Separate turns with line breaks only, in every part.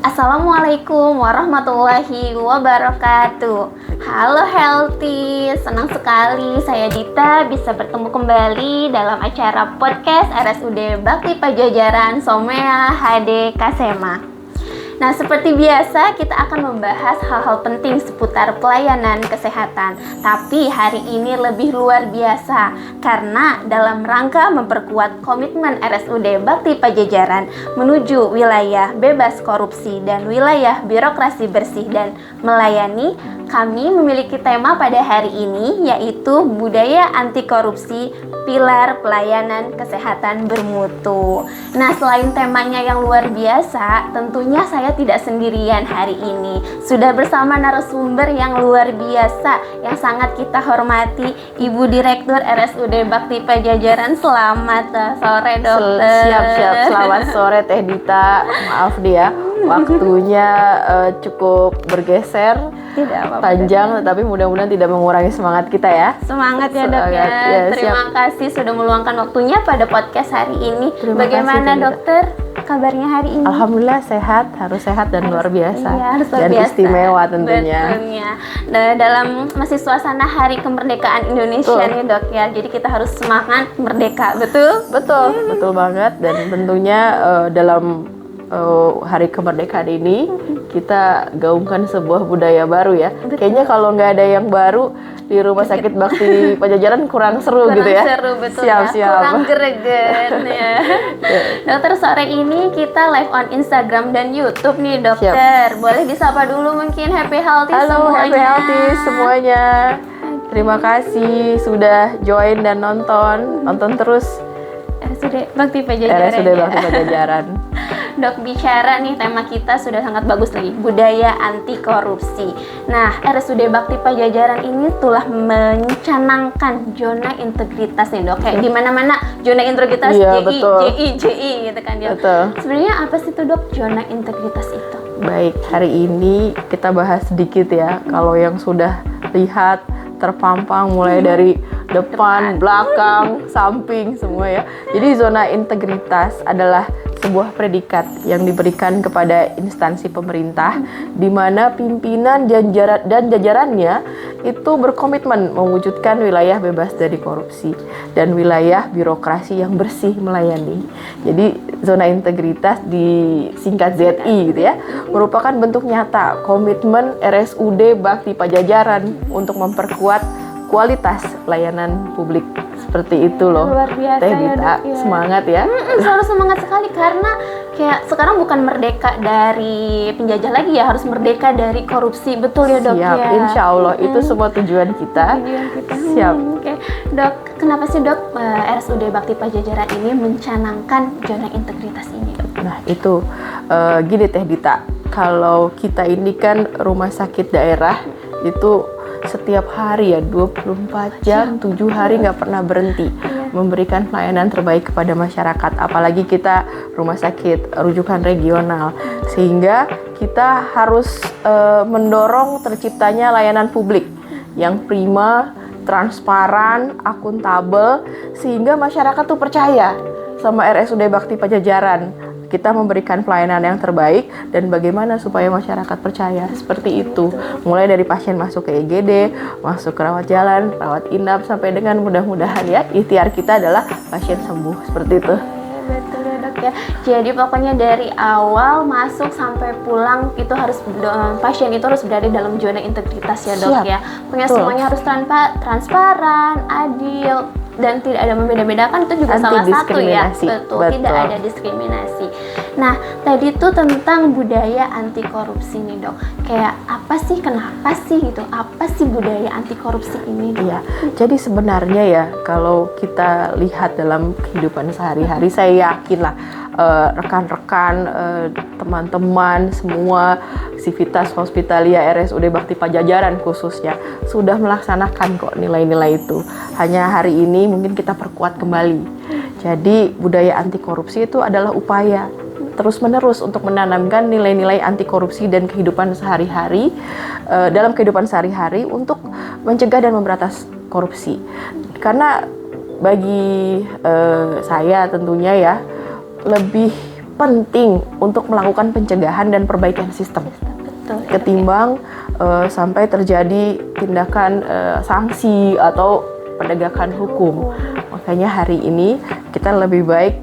Assalamualaikum warahmatullahi wabarakatuh. Halo Healthy, senang sekali saya Dita bisa bertemu kembali dalam acara podcast RSUD Bakti Pajajaran Somea HD Kasema. Nah, seperti biasa kita akan membahas hal-hal penting seputar pelayanan kesehatan. Tapi hari ini lebih luar biasa karena dalam rangka memperkuat komitmen RSUD Bakti Pajajaran menuju wilayah bebas korupsi dan wilayah birokrasi bersih dan melayani, kami memiliki tema pada hari ini yaitu budaya anti korupsi, pilar pelayanan kesehatan bermutu. Nah, selain temanya yang luar biasa, tentunya saya tidak sendirian hari ini. Sudah bersama narasumber yang luar biasa yang sangat kita hormati, Ibu Direktur RSUD Bakti Pajajaran. Selamat sore, Dokter.
Siap. Selamat sore, Teh Dita. Maaf dia, waktunya cukup bergeser.
Tidak apa-apa.
Panjang, tetapi mudah-mudahan tidak mengurangi semangat kita ya.
Semangat ya, Dok ya. Terima kasih sudah meluangkan waktunya pada podcast hari ini. Bagaimana kasih, Dokter? Kabarnya hari ini?
Alhamdulillah sehat, harus sehat dan luar biasa.
Iya, harus luar
dan
biasa.
Istimewa tentunya.
Nah, dalam masih suasana Hari Kemerdekaan Indonesia nih, Dok ya. Jadi kita harus semangat merdeka, betul?
Betul banget. Dan tentunya dalam Hari Kemerdekaan ini kita gaungkan sebuah budaya baru ya.
Betul.
Kayaknya kalau nggak ada yang baru di Rumah Sakit Bakti Pajajaran kurang seru gitu ya.
Kurang seru, betul
siap.
Kurang greget ya. Dokter, sore ini kita live on Instagram dan YouTube nih, Dokter. Boleh disapa dulu mungkin Happy Healthy semuanya.
Halo Happy Healthy semuanya. Terima kasih sudah join dan nonton terus
RSUD Bakti Pajajaran.
RSUD Bakti Pajajaran.
Dok, bicara nih tema kita sudah sangat bagus lagi, budaya anti korupsi. Nah, RSUD Bakti Pajajaran ini telah mencanangkan zona integritas nih, Dok. Kayak di mana-mana zona integritas, JI gitu kan ya. Sebenarnya apa sih tuh, Dok, zona integritas itu?
Baik, hari ini kita bahas sedikit ya. Kalau yang sudah lihat terpampang mulai dari depan, belakang, samping semua ya. Jadi zona integritas adalah sebuah predikat yang diberikan kepada instansi pemerintah di mana pimpinan dan jajarannya itu berkomitmen mewujudkan wilayah bebas dari korupsi dan wilayah birokrasi yang bersih melayani. Jadi zona integritas disingkat ZI gitu ya, merupakan bentuk nyata komitmen RSUD Bakti Pajajaran untuk memperkuat kualitas layanan publik. Seperti itu loh.
Luar biasa
Teh Dita,
ya.
Semangat ya.
Selalu semangat sekali karena kayak sekarang bukan merdeka dari penjajah lagi ya, harus merdeka dari korupsi. Betul ya, Dok?
Siap,
ya?
Insya Allah itu semua tujuan kita. Siap.
Oke. Dok, kenapa sih, Dok, RSUD Bakti Pajajaran ini mencanangkan zona integritas ini, Dok?
Nah itu gini Teh Dita, kalau kita ini kan rumah sakit daerah itu setiap hari ya 24 jam 7 hari nggak pernah berhenti memberikan pelayanan terbaik kepada masyarakat, apalagi kita rumah sakit rujukan regional, sehingga kita harus mendorong terciptanya layanan publik yang prima, transparan, akuntabel, sehingga masyarakat tuh percaya sama RSUD Bakti Pajajaran. Kita memberikan pelayanan yang terbaik dan bagaimana supaya masyarakat percaya, seperti itu. Mulai dari pasien masuk ke IGD, masuk ke rawat jalan, rawat inap, sampai dengan mudah-mudahan ya ikhtiar kita adalah pasien sembuh, seperti itu.
Betul ya, Dok ya. Jadi pokoknya dari awal masuk sampai pulang itu harus pasien itu harus berada dalam zona integritas ya, Dok. Siap. Ya. Pokoknya semuanya harus transparan, adil, dan tidak ada membeda-bedakan, itu juga salah satu ya. Betul, tidak ada diskriminasi. Nah, tadi tuh tentang budaya anti korupsi nih, Dok. Kayak apa sih, kenapa sih gitu? Apa sih budaya anti korupsi ini, Dok?
Iya, jadi sebenarnya ya kalau kita lihat dalam kehidupan sehari-hari, saya yakin lah rekan-rekan, teman-teman semua sivitas hospitalia RSUD Bakti Pajajaran khususnya sudah melaksanakan kok nilai-nilai itu. Hanya hari ini mungkin kita perkuat kembali. Jadi budaya anti korupsi itu adalah upaya terus-menerus untuk menanamkan nilai-nilai anti korupsi dan kehidupan sehari-hari, dalam kehidupan sehari-hari untuk mencegah dan memberantas korupsi. Karena bagi saya tentunya ya lebih penting untuk melakukan pencegahan dan perbaikan sistem.
Betul.
Ketimbang sampai terjadi tindakan sanksi atau penegakan hukum. Makanya hari ini kita lebih baik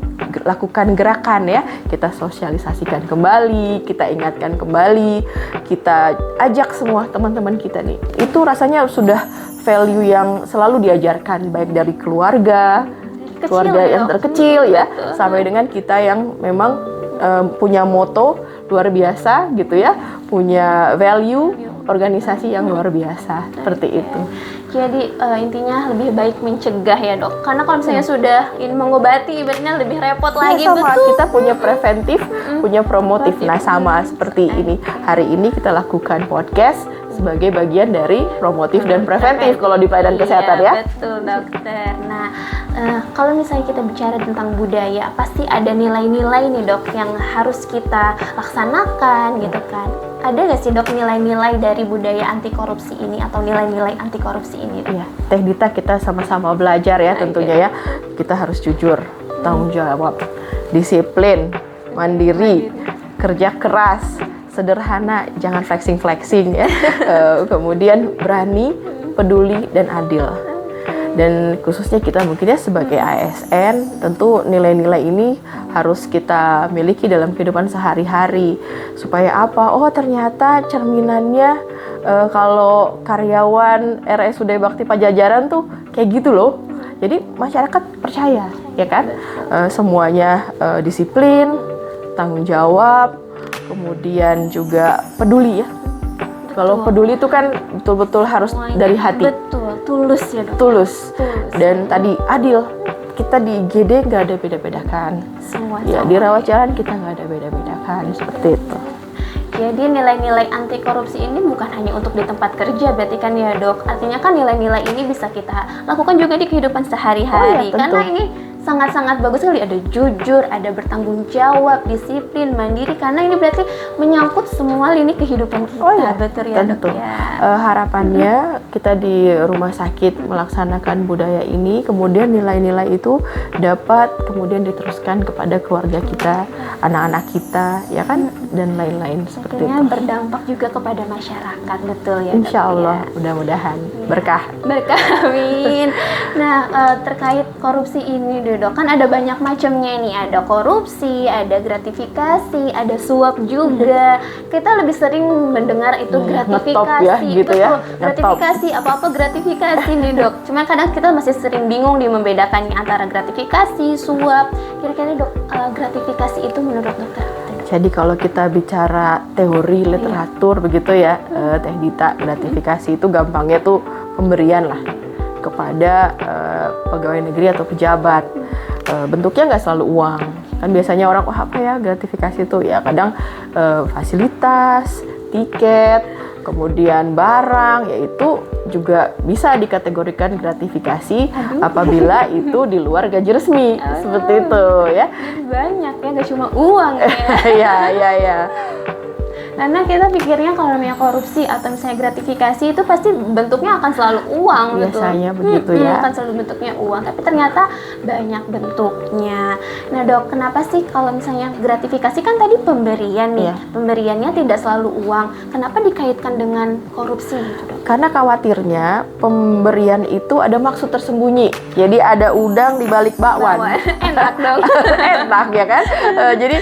lakukan gerakan ya. Kita sosialisasikan kembali, kita ingatkan kembali, kita ajak semua teman-teman kita nih. Itu rasanya sudah value yang selalu diajarkan baik dari keluarga yang terkecil ya, sampai dengan kita yang memang punya moto luar biasa gitu ya, punya value organisasi yang luar biasa seperti itu.
Jadi intinya lebih baik mencegah ya dok, karena kalau misalnya sudah ini mengobati ibaratnya lebih repot lagi.
Sama,
betul.
kita punya preventif, punya promotif. Nah sama seperti ini, hari ini kita lakukan podcast sebagai bagian dari promotif dan preventif kalau di pelayanan kesehatan ya.
Betul dokter. Nah kalau misalnya kita bicara tentang budaya, pasti ada nilai-nilai nih dok yang harus kita laksanakan gitu kan. Ada nggak sih dok nilai-nilai dari budaya anti korupsi ini atau nilai-nilai anti korupsi ini?
Iya, Teh Dita, kita sama-sama belajar ya tentunya ya. Kita harus jujur, tanggung jawab, disiplin, mandiri, kerja keras, sederhana, jangan flexing ya. Kemudian berani, peduli dan adil. Dan khususnya kita mungkin ya sebagai ASN, tentu nilai-nilai ini harus kita miliki dalam kehidupan sehari-hari. Supaya apa? Oh ternyata cerminannya kalau karyawan RSUD Bakti Pajajaran tuh kayak gitu loh. Jadi masyarakat percaya ya kan? Semuanya disiplin, tanggung jawab, kemudian juga peduli ya. Kalau peduli itu kan betul-betul harus dari hati.
Betul, tulus ya dok.
Tulus. Dan tadi adil. Kita di IGD nggak ada beda-bedakan.
Semua.
Ya di rawat jalan kita nggak ada beda-bedakan seperti itu.
Jadi nilai-nilai anti korupsi ini bukan hanya untuk di tempat kerja berarti kan ya dok. Artinya kan nilai-nilai ini bisa kita lakukan juga di kehidupan sehari-hari.
Oh, iya,
karena ini sangat-sangat bagus sekali, ada jujur, ada bertanggung jawab, disiplin, mandiri, karena ini berarti menyangkut semua lini kehidupan kita.
Oh iya,
betul ya
tentu.
dok ya.
Harapannya kita di rumah sakit melaksanakan budaya ini, kemudian nilai-nilai itu dapat kemudian diteruskan kepada keluarga kita, anak-anak kita, ya kan, dan lain-lain seperti
Tentunya
itu.
berdampak juga kepada masyarakat, betul ya dok.
Insya Allah,
ya.
mudah-mudahan berkah.
Berkah, amin. Nah, terkait korupsi ini dok, kan ada banyak macamnya nih, ada korupsi, ada gratifikasi, ada suap juga. Kita lebih sering mendengar itu gratifikasi,
ya, gitu
betul.
ya.
Gratifikasi, apa-apa gratifikasi nih dok. Cuma kadang kita masih sering bingung di membedakannya antara gratifikasi, suap. Kira-kira dok, gratifikasi itu menurut dokter?
Jadi kalau kita bicara teori literatur begitu ya, Teh Dita, gratifikasi itu gampangnya tuh pemberian lah kepada pegawai negeri atau pejabat. Bentuknya nggak selalu uang. Kan biasanya orang, wah apa ya gratifikasi itu? Ya kadang fasilitas, tiket, kemudian barang, yaitu juga bisa dikategorikan gratifikasi apabila itu di luar gaji resmi. Seperti itu ya.
Banyak ya, nggak cuma uang ya.
ya.
Karena kita pikirnya kalau namanya korupsi atau misalnya gratifikasi itu pasti bentuknya akan selalu uang.
Biasanya
betul.
begitu ya.
Akan selalu bentuknya uang, tapi ternyata banyak bentuknya. Nah dok, kenapa sih kalau misalnya gratifikasi kan tadi pemberian nih, pemberiannya tidak selalu uang. Kenapa dikaitkan dengan korupsi gitu dok?
Karena khawatirnya pemberian itu ada maksud tersembunyi. Jadi ada udang di balik bakwan.
Enak dong.
Enak ya kan? Jadi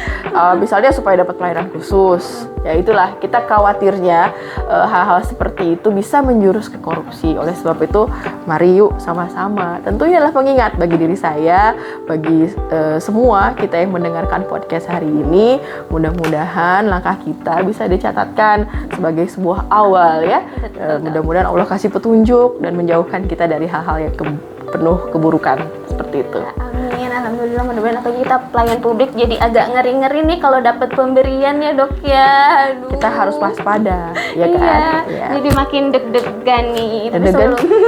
misalnya supaya dapat pelayanan khusus. Ya itulah, kita khawatirnya hal-hal seperti itu bisa menjurus ke korupsi. Oleh sebab itu, mari yuk sama-sama. Tentu ini adalah pengingat bagi diri saya, bagi semua kita yang mendengarkan podcast hari ini. Mudah-mudahan langkah kita bisa dicatatkan sebagai sebuah awal ya. Mudah-mudahan Allah kasih petunjuk dan menjauhkan kita dari hal-hal yang penuh keburukan seperti itu.
Amin, alhamdulillah. Mudah-mudahan apalagi kita pelayan publik jadi agak ngeri-ngeri nih kalau dapat pemberian ya dok ya. Aduh.
Kita harus waspada ya kan.
Iya,
ya.
jadi makin deg-degan nih.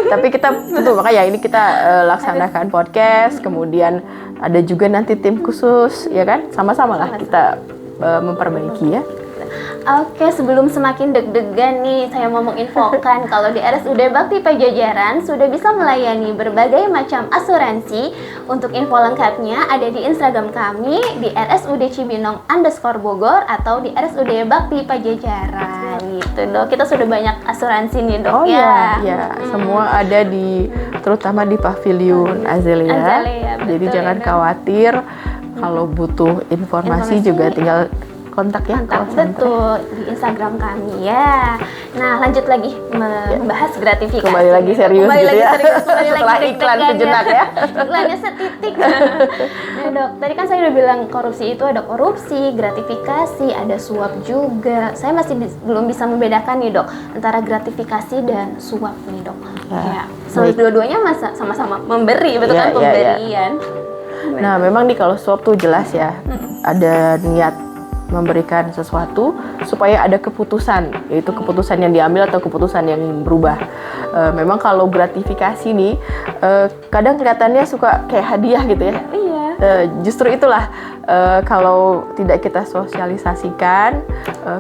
Tapi kita tentu makanya ini kita laksanakan podcast, kemudian ada juga nanti tim khusus ya kan. Sama-sama lah kita memperbaiki ya.
Oke, sebelum semakin deg-degan nih, saya mau menginfokan kalau di RSUD Bakti Pajajaran sudah bisa melayani berbagai macam asuransi. Untuk info lengkapnya ada di Instagram kami di RSUD Cibinong_Bogor atau di RSUD Bakti Pajajaran. Gitu dok, kita sudah banyak asuransi nih dok.
Oh ya, semua ada di, terutama di Pavilion Azalea. Jadi
betul,
jangan
ya,
khawatir kalau butuh informasi juga tinggal kontak ya.
Betul, di Instagram kami ya. Nah, lanjut lagi membahas gratifikasi.
Kembali lagi serius
kembali
gitu
lagi
ya.
serius, kembali lagi
Setelah iklan sejenak ya.
Iklannya setitik. Nah dok, tadi kan saya udah bilang korupsi itu ada korupsi, gratifikasi, ada suap juga. Saya masih belum bisa membedakan nih dok antara gratifikasi dan suap nih dok. Ya, dua-duanya sama-sama memberi, betul kan, pemberian.
Nah, memang nih kalau suap tuh jelas ya, ada niat memberikan sesuatu supaya ada keputusan, yaitu keputusan yang diambil atau keputusan yang berubah. Memang kalau gratifikasi nih, kadang kelihatannya suka kayak hadiah gitu ya.
Iya.
Justru itulah kalau tidak kita sosialisasikan,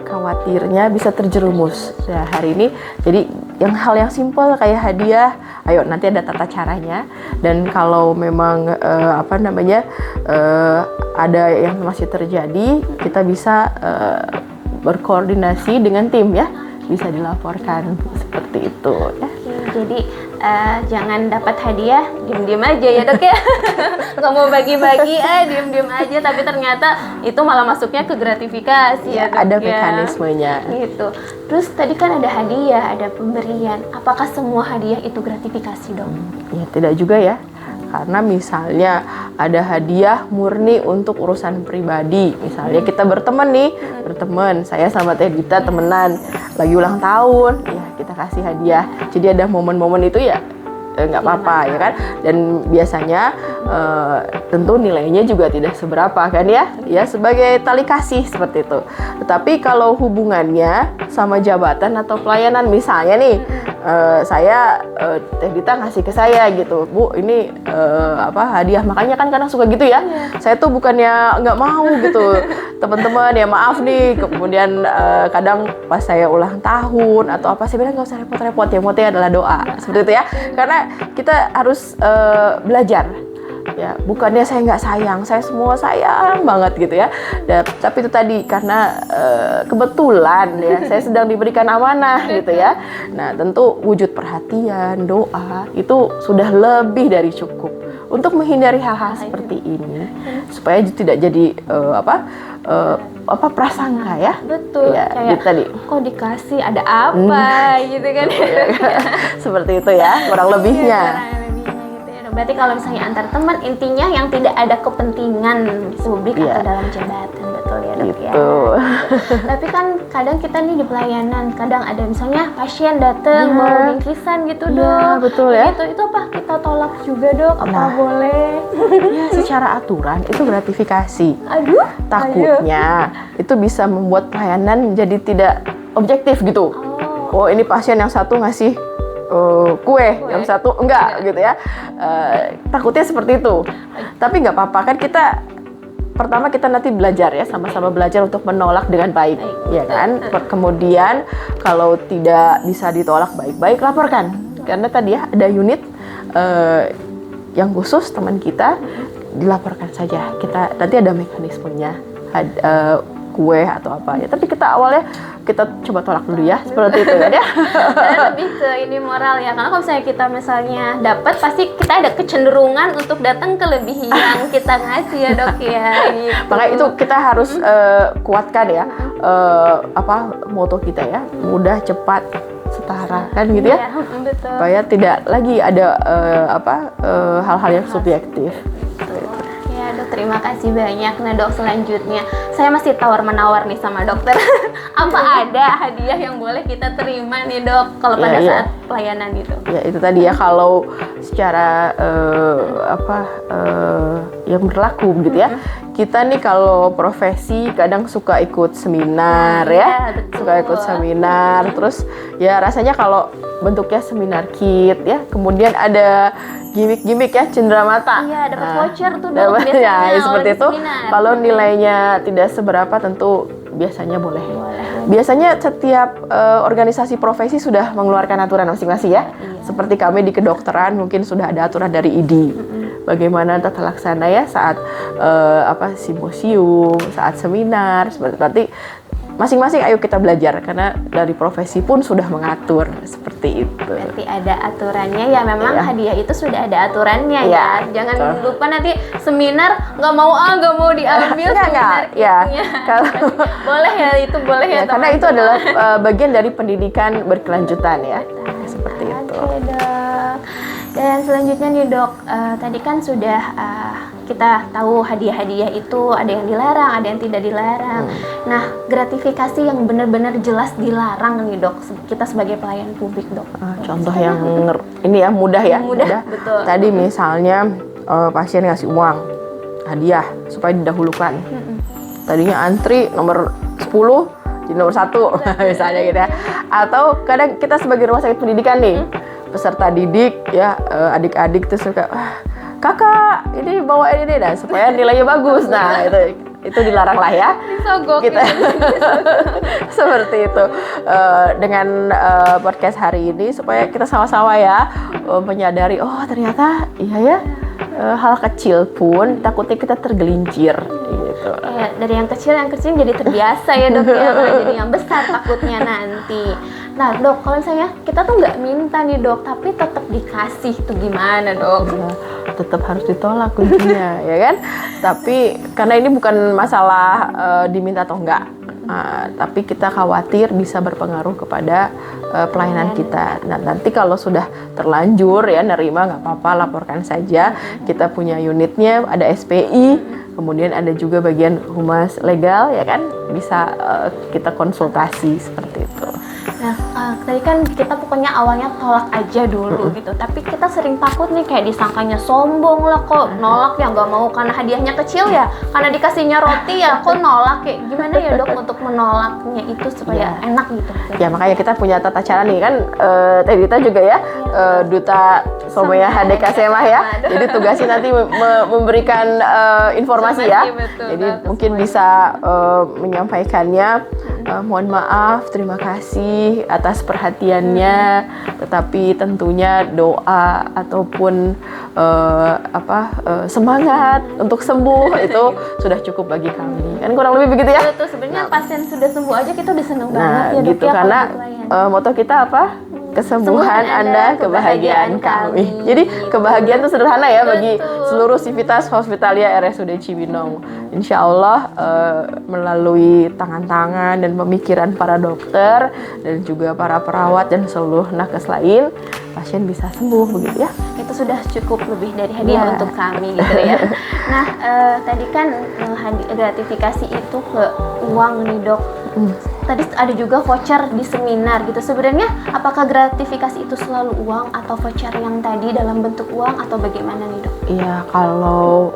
khawatirnya bisa terjerumus. Ya, hari ini jadi hal yang simpel kayak hadiah, ayo nanti ada tata caranya. Dan kalau memang ada yang masih terjadi, kita bisa berkoordinasi dengan tim ya, bisa dilaporkan seperti itu ya.
Jadi jangan dapat hadiah diem-diem aja ya dok ya. Nggak mau bagi-bagi, diem-diem aja, tapi ternyata itu malah masuknya ke gratifikasi ya dok.
Ada mekanismenya
gitu. Terus tadi kan ada hadiah, ada pemberian. Apakah semua hadiah itu gratifikasi dok?
Ya tidak juga ya. Karena misalnya ada hadiah murni untuk urusan pribadi. Misalnya kita berteman, saya sama Teh Dita temenan, lagi ulang tahun, ya kita kasih hadiah. Jadi ada momen-momen itu ya nggak apa-apa ya kan. Dan biasanya tentu nilainya juga tidak seberapa kan ya sebagai tali kasih seperti itu. Tetapi kalau hubungannya sama jabatan atau pelayanan, misalnya nih saya Teh Dita ngasih ke saya gitu, Bu ini hadiah, makanya kan kadang suka gitu ya. Saya tuh bukannya nggak mau gitu, teman-teman ya maaf nih. Kemudian kadang pas saya ulang tahun atau apa, saya bilang nggak usah repot-repot, yang penting adalah doa seperti itu ya. Karena kita harus belajar ya, bukannya saya nggak sayang, saya semua sayang banget gitu ya. Tapi itu tadi karena kebetulan ya saya sedang diberikan amanah gitu ya. Nah tentu wujud perhatian, doa itu sudah lebih dari cukup untuk menghindari hal-hal seperti ini, supaya tidak jadi prasangka ya.
Betul
ya,
kayak
gitu tadi kok
dikasih ada apa gitu kan.
Seperti itu ya kurang lebihnya.
Berarti kalau misalnya antar teman, intinya yang tidak ada kepentingan publik atau dalam jabatan, betul ya dok ya. Tapi kan kadang kita nih di pelayanan, kadang ada misalnya pasien datang bawa bingkisan gitu dok.
Betul ya.
Itu apa kita tolak juga dok? Apa boleh?
Ya, secara aturan itu gratifikasi.
Aduh.
Takutnya itu bisa membuat pelayanan jadi tidak objektif gitu. Oh ini pasien yang satu ngasih kue, yang satu enggak gitu ya. Takutnya seperti itu. Tapi nggak apa-apa kan, pertama kita nanti belajar ya, sama-sama belajar untuk menolak dengan baik. Ya kan. Kemudian kalau tidak bisa ditolak baik-baik, laporkan. Karena tadi ya ada unit yang khusus teman kita, dilaporkan saja. Kita nanti ada mekanismenya. Kue atau apa ya, tapi kita awalnya kita coba tolak dulu ya, seperti itu kan ya.
Karena lebih ke ini moral ya, karena kalau misalnya dapat pasti kita ada kecenderungan untuk datang ke lebih yang kita ngasih ya dok ya gitu.
Makanya itu kita harus kuatkan ya moto kita ya, mudah, cepat, setara kan gitu ya.
Betul.
Supaya tidak lagi ada hal-hal yang subjektif.
Dok, terima kasih banyak. Nah dok, selanjutnya saya masih tawar-menawar nih sama dokter. Apa ada hadiah yang boleh kita terima nih dok kalau pada saat pelayanan itu?
Ya itu tadi ya, kalau secara yang berlaku gitu ya. Kita nih kalau profesi kadang suka ikut seminar suka ikut seminar. Terus ya rasanya kalau bentuknya seminar kit ya, kemudian ada gimmick-gimmick ya, cendera mata.
Iya, dapat voucher tuh
dok
biasanya.
Ya, seperti itu. Kalau nilainya tidak seberapa tentu biasanya boleh Biasanya setiap organisasi profesi sudah mengeluarkan aturan masing-masing ya. Seperti kami di kedokteran mungkin sudah ada aturan dari ID. Bagaimana tata laksana ya saat simposium, saat seminar, berarti masing-masing ayo kita belajar karena dari profesi pun sudah mengatur seperti itu.
Berarti ada aturannya ya, memang hadiah itu sudah ada aturannya ya. Jangan lupa nanti seminar nggak mau diambil seminar
ya. Kalau
boleh ya, itu boleh ya.
Karena itu adalah bagian dari pendidikan berkelanjutan ya. Seperti itu.
Oke, Dok. Dan selanjutnya nih Dok, tadi kan sudah kita tahu hadiah-hadiah itu ada yang dilarang, ada yang tidak dilarang. Nah, gratifikasi yang benar-benar jelas dilarang nih Dok, kita sebagai pelayan publik Dok.
Contoh yang ini ya mudah ya.
Mudah. Betul.
Tadi misalnya pasien ngasih uang hadiah supaya didahulukan. Tadinya antri nomor 10 jadi nomor 1 misalnya gitu ya. Atau kadang kita sebagai rumah sakit pendidikan nih, peserta didik ya, adik-adik tuh suka kakak ini bawain ini dan supaya nilainya bagus. Nah itu dilarang lah ya.
Disogok
kita seperti itu. Dengan podcast hari ini supaya kita sama-sama ya menyadari ternyata iya ya, hal kecil pun takutnya kita tergelincir gitu.
Dari yang kecil jadi terbiasa ya Dok ya, jadi yang besar takutnya nanti. Nah Dok, kalau misalnya kita tuh nggak minta nih Dok, tapi tetap dikasih, tuh gimana Dok?
Ya, tetap harus ditolak kuncinya ya kan. Tapi karena ini bukan masalah diminta atau enggak, tapi kita khawatir bisa berpengaruh kepada pelayanan kita. Nah nanti kalau sudah terlanjur ya nerima, nggak apa-apa, laporkan saja. Kita punya unitnya, ada SPI, kemudian ada juga bagian humas legal ya kan, bisa kita konsultasi seperti itu.
Nah, tadi kan kita pokoknya awalnya tolak aja dulu gitu, tapi kita sering takut nih kayak disangkanya sombong lah, kok nolak ya, nggak mau karena hadiahnya kecil ya, karena dikasihnya roti ya, kok nolak, kayak gimana ya Dok untuk menolaknya itu supaya enak gitu?
Ya makanya kita punya tata cara nih kan, Teh Dita juga ya, Duta Somea HDKSMA ya, jadi tugasnya nanti memberikan informasi ya,
betul,
jadi mungkin bisa menyampaikannya, mohon maaf, terima kasih atas perhatiannya, tetapi tentunya doa ataupun semangat untuk sembuh itu sudah cukup bagi kami, kan kurang lebih begitu ya.
Betul, sebenarnya pasien sudah sembuh aja kita udah seneng banget ya Dok
gitu
ya,
karena moto kita apa? Kesembuhan Anda, kebahagiaan kami. Jadi kebahagiaan itu sederhana ya bagi seluruh sivitas Hospitalia RSUD Cibinong. Insya Allah melalui tangan-tangan dan pemikiran para dokter dan juga para perawat dan seluruh nakes lain, pasien bisa sembuh begitu ya.
Itu sudah cukup lebih dari hadiah untuk kami gitu ya. Nah, tadi kan gratifikasi itu ke uang nih Dok. Tadi ada juga voucher di seminar gitu. Sebenarnya apakah gratifikasi itu selalu uang atau voucher yang tadi dalam bentuk uang atau bagaimana nih Dok?
Iya, kalau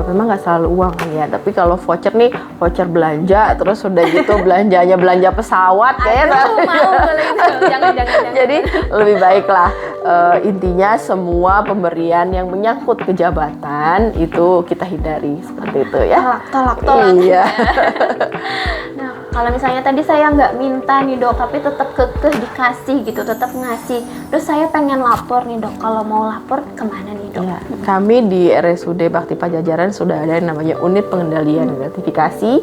memang nggak selalu uang ya, tapi kalau voucher nih, voucher belanja, terus udah gitu belanjanya belanja pesawat kayaknya.
Mau boleh itu. Jangan.
Jadi lebih baiklah intinya semua pemberian yang menyangkut kejabatan itu kita hindari seperti itu ya.
Tolak.
Iya.
Nah, kalau misalnya tadi saya nggak minta nih Dok, tapi tetap kekeh dikasih gitu, tetap ngasih. Terus saya pengen lapor nih Dok, kalau mau lapor kemana nih Dok?
Ya, kami di RSUD Bakti Pajajaran sudah ada yang namanya unit pengendalian gratifikasi,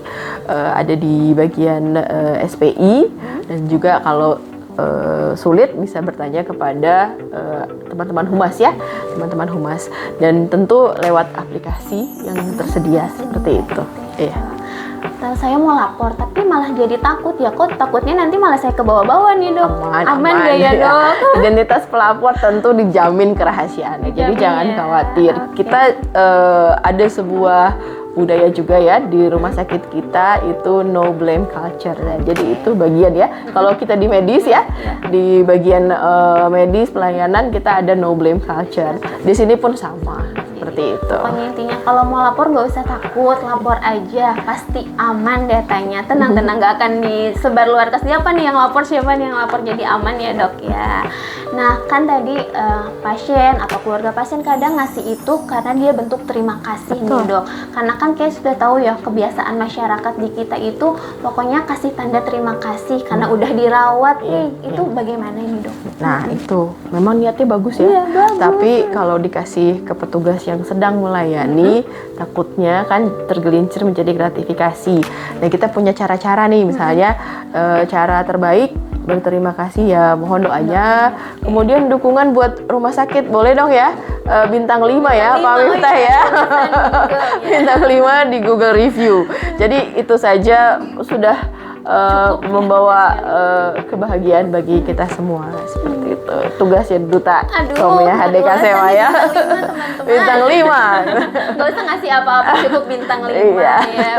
ada di bagian SPI, dan juga kalau sulit bisa bertanya kepada teman-teman humas ya, teman-teman humas, dan tentu lewat aplikasi yang tersedia seperti itu. Iya.
Saya mau lapor tapi malah jadi takut ya, kok takutnya nanti malah saya ke bawah-bawah nih Dok. Aman gak ya Dok?
Identitas pelapor tentu dijamin kerahasiaannya, jadi jangan khawatir. Kita ada sebuah budaya juga ya di rumah sakit kita, itu no blame culture ya. Jadi itu bagian ya, kalau kita di medis ya, di bagian medis pelayanan kita ada no blame culture. Di sini pun sama. seperti itu.
Pokoknya intinya kalau mau lapor nggak usah takut, lapor aja, pasti aman datanya. Tenang-tenang, nggak akan disebar luar ke siapa nih yang lapor, jadi aman ya dok ya. Nah kan tadi pasien atau keluarga pasien kadang ngasih itu karena dia bentuk terima kasih.
Betul.
Nih dok, karena kan kayak sudah tahu ya kebiasaan masyarakat di kita itu pokoknya kasih tanda terima kasih karena udah dirawat nih. Itu bagaimana ini dok?
Nah itu memang niatnya bagus ya.
Iya, bagus.
Tapi kalau dikasih ke petugas yang sedang melayani, takutnya kan tergelincir menjadi gratifikasi. Nah kita punya cara-cara nih, misalnya cara terbaik berterima kasih ya, mohon doanya. Kemudian dukungan buat rumah sakit, boleh dong ya, bintang 5 ya Pak Miftah ya. Bintang 5 di Google Review. Jadi itu saja sudah membawa kebahagiaan bagi kita semua, seperti itu. Tugasnya duta Somia HDK Sema ya. Bintang 5.
Gak usah ngasih apa-apa, cukup bintang 5
Iya.
ya.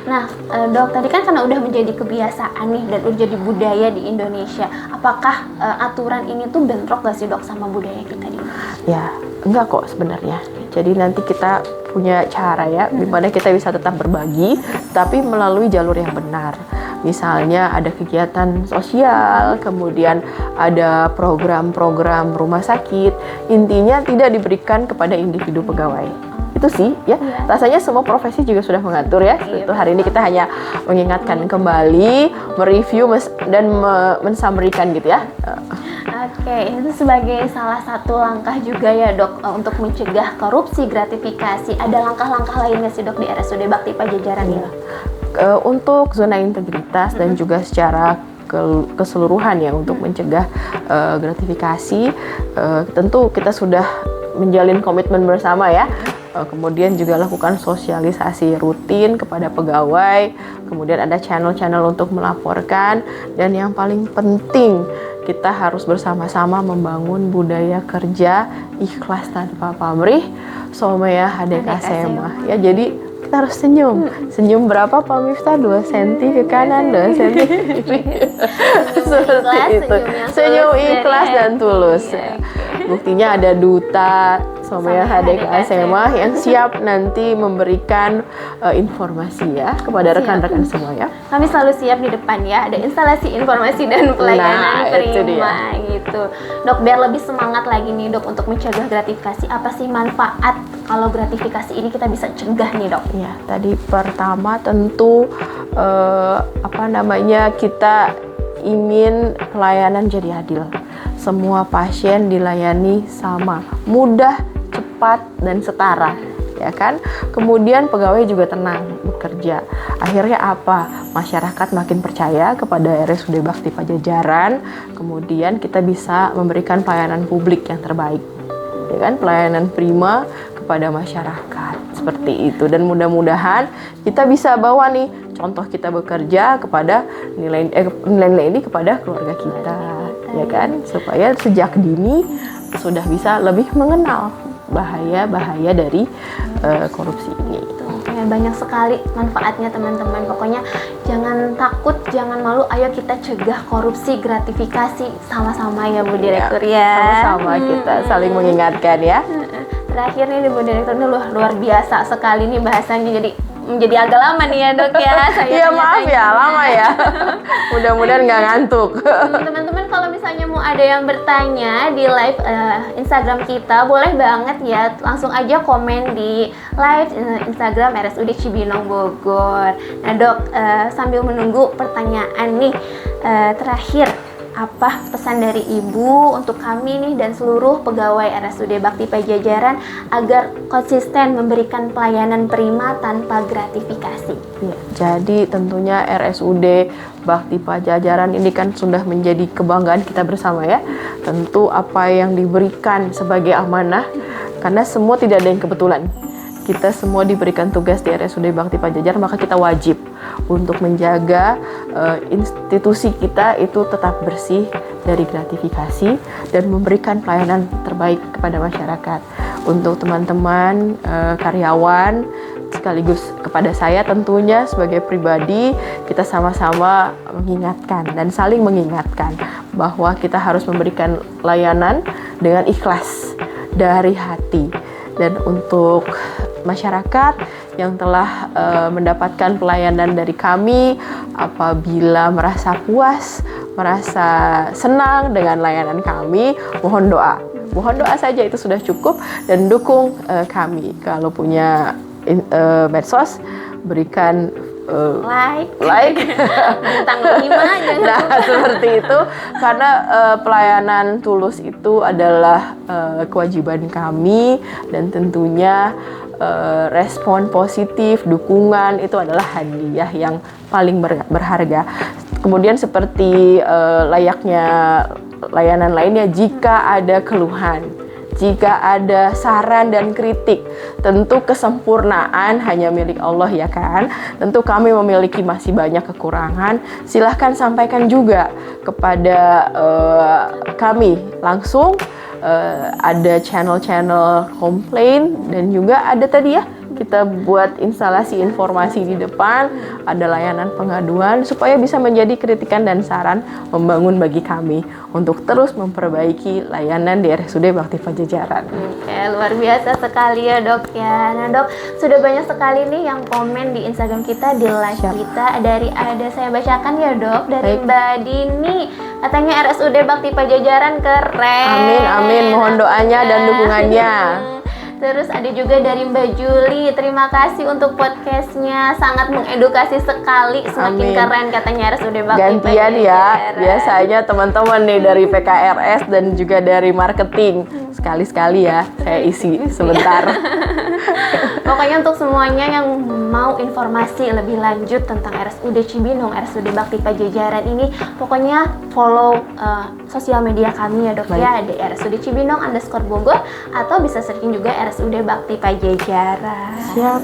Nah, dok, tadi kan karena udah menjadi kebiasaan nih dan udah jadi budaya di Indonesia. Apakah aturan ini tuh bentrok gak sih dok sama budaya kita di Indonesia?
Ya, enggak kok sebenarnya. Jadi nanti kita punya cara ya, dimana kita bisa tetap berbagi, tapi melalui jalur yang benar. Misalnya ada kegiatan sosial, kemudian ada program-program rumah sakit, intinya tidak diberikan kepada individu pegawai. Itu sih ya, rasanya semua profesi juga sudah mengatur ya. Itu hari ini kita hanya mengingatkan kembali, mereview dan mensummarikan gitu ya.
Oke, itu sebagai salah satu langkah juga ya dok untuk mencegah korupsi gratifikasi. Ada langkah-langkah lainnya sih dok di RSUD Bakti Pajajaran ini?
Untuk zona integritas dan juga secara keseluruhan ya untuk mencegah gratifikasi, tentu kita sudah menjalin komitmen bersama ya. Kemudian juga lakukan sosialisasi rutin kepada pegawai, kemudian ada channel-channel untuk melaporkan, dan yang paling penting kita harus bersama-sama membangun budaya kerja ikhlas tanpa pamrih, Somia HDK Sema ya. Jadi kita harus senyum berapa Pak Miftah? 2 cm ke kanan, 2 cm ke kiri. Seperti itu, senyum ikhlas dan tulus. Buktinya ada duta Somia HDK Sema yang siap nanti memberikan informasi ya kepada rekan-rekan semua ya.
Kami selalu siap di depan ya, ada instalasi informasi dan pelayanan prima gitu. Dok, biar lebih semangat lagi nih dok untuk mencegah gratifikasi, apa sih manfaat kalau gratifikasi ini kita bisa cegah nih dok?
Ya, tadi pertama tentu kita ingin pelayanan jadi adil. Semua pasien dilayani sama, mudah, cepat, dan setara, ya kan? Kemudian pegawai juga tenang bekerja. Akhirnya apa? Masyarakat makin percaya kepada RSUD Bakti Pajajaran. Kemudian kita bisa memberikan pelayanan publik yang terbaik, ya kan? Pelayanan prima kepada masyarakat, seperti itu. Dan mudah-mudahan kita bisa bawa nih contoh kita bekerja kepada nilai-nilai ini kepada keluarga kita, ya kan? Supaya sejak dini sudah bisa lebih mengenal bahaya-bahaya dari korupsi ini.
Ya, banyak sekali manfaatnya teman-teman. Pokoknya jangan takut, jangan malu. Ayo kita cegah korupsi gratifikasi sama-sama ya Bu Direktur ya.
Sama-sama kita saling mengingatkan ya.
Terakhir nih Bu Direktur, ini luar biasa sekali nih bahasanya, menjadi agak lama nih ya dok ya.
Iya maaf ya, lama ya. Mudah-mudahan nggak ngantuk.
Teman-teman kalau misalnya mau ada yang bertanya di live Instagram kita, boleh banget ya, langsung aja komen di live Instagram RSUD Cibinong Bogor. Nah dok, sambil menunggu pertanyaan nih, terakhir apa pesan dari Ibu untuk kami nih dan seluruh pegawai RSUD Bakti Pajajaran agar konsisten memberikan pelayanan prima tanpa gratifikasi?
Ya, jadi tentunya RSUD Bakti Pajajaran ini kan sudah menjadi kebanggaan kita bersama ya. Tentu apa yang diberikan sebagai amanah, karena semua tidak ada yang kebetulan. Kita semua diberikan tugas di RSUD Bakti Pajajaran, maka kita wajib untuk menjaga institusi kita itu tetap bersih dari gratifikasi dan memberikan pelayanan terbaik kepada masyarakat. Untuk teman-teman karyawan sekaligus kepada saya tentunya sebagai pribadi, kita sama-sama mengingatkan dan saling mengingatkan bahwa kita harus memberikan layanan dengan ikhlas dari hati. Dan untuk masyarakat yang telah mendapatkan pelayanan dari kami, apabila merasa puas, merasa senang dengan layanan kami, mohon doa. Mohon doa saja, itu sudah cukup, dan dukung kami. Kalau punya medsos, berikan
like bintang 5 jangan
nah
lupa.
seperti itu, karena pelayanan tulus itu adalah kewajiban kami, dan tentunya respon positif, dukungan itu adalah hadiah yang paling berharga. Kemudian seperti layaknya layanan lainnya, jika ada keluhan, jika ada saran dan kritik, tentu kesempurnaan hanya milik Allah, ya kan? Tentu kami memiliki masih banyak kekurangan. Silahkan sampaikan juga kepada kami langsung. Ada channel-channel komplain, dan juga ada tadi ya, kita buat instalasi informasi di depan, ada layanan pengaduan, supaya bisa menjadi kritikan dan saran membangun bagi kami untuk terus memperbaiki layanan di RSUD Bakti Pajajaran.
Oke, luar biasa sekali ya dok ya. Nah dok, sudah banyak sekali nih yang komen di Instagram kita, di live
Siap.
kita. Ada saya bacakan ya dok, dari
Baik.
Mbak Dini. Katanya RSUD Bakti Pajajaran keren.
Amin, amin. Mohon doanya dan dukungannya.
Terus ada juga dari Mbak Juli, terima kasih untuk podcastnya, sangat mengedukasi sekali, semakin
Amin.
keren katanya RSUD Bakti
Gantian ya,
Pajajaran.
biasanya teman-teman nih dari PKRS dan juga dari marketing, sekali-sekali ya saya isi sebentar.
Pokoknya untuk semuanya yang mau informasi lebih lanjut tentang RSUD Cibinong, RSUD Bakti Pajajaran ini, pokoknya follow sosial media kami ya dok.
Baik.
Ya, di RSUD Cibinong _Bogor, atau bisa searching juga RSUD Bakti Pajajaran.
Siap.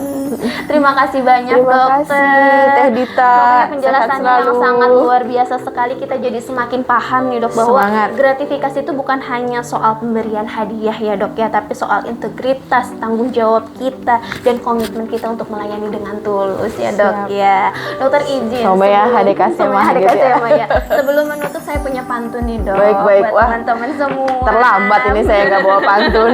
Terima kasih banyak
Terima
dokter.
kasih Teh Dita.
Pokoknya penjelasannya
Sehat
yang
selalu.
sangat luar biasa sekali. Kita jadi semakin paham nih dok, bahwa
Semangat.
gratifikasi itu bukan hanya soal pemberian hadiah ya dok ya, tapi soal integritas, tanggung jawab kita, dan komitmen kita untuk melayani dengan tulus ya dok.
Siap.
Ya dokter izin
Sama ya, HDKS
sama
mah
HDKS
gitu ya.
ya. Sebelum menutup saya punya pantun nih dok,
Baik, baik.
buat
Wah,
teman-teman semua.
terlambat ini saya nggak bawa pantun.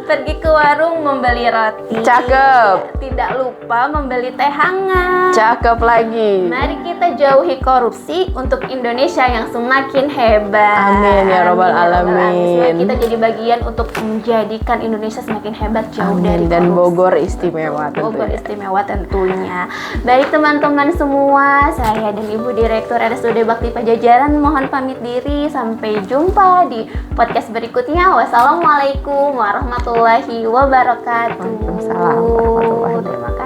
Pergi ke warung membeli roti,
Cakep.
tidak lupa membeli teh hangat.
Cakep lagi.
Mari kita jauhi korupsi untuk Indonesia yang semakin hebat.
Amin ya Rabbal Alamin.
Semoga kita jadi bagian untuk menjadikan Indonesia semakin hebat, jauh dari
Amin. Dan
korupsi.
Bogor istimewa
Bogor
tentunya.
istimewa tentunya. Baik teman-teman semua, saya dan Ibu Direktur RSUD Bakti Pajajaran mohon pamit diri. Sampai jumpa di podcast berikutnya. Wassalamualaikum warahmatullahi wabarakatuh.
Waalaikumsalam warahmatullahi wabarakatuh.
Terima kasih.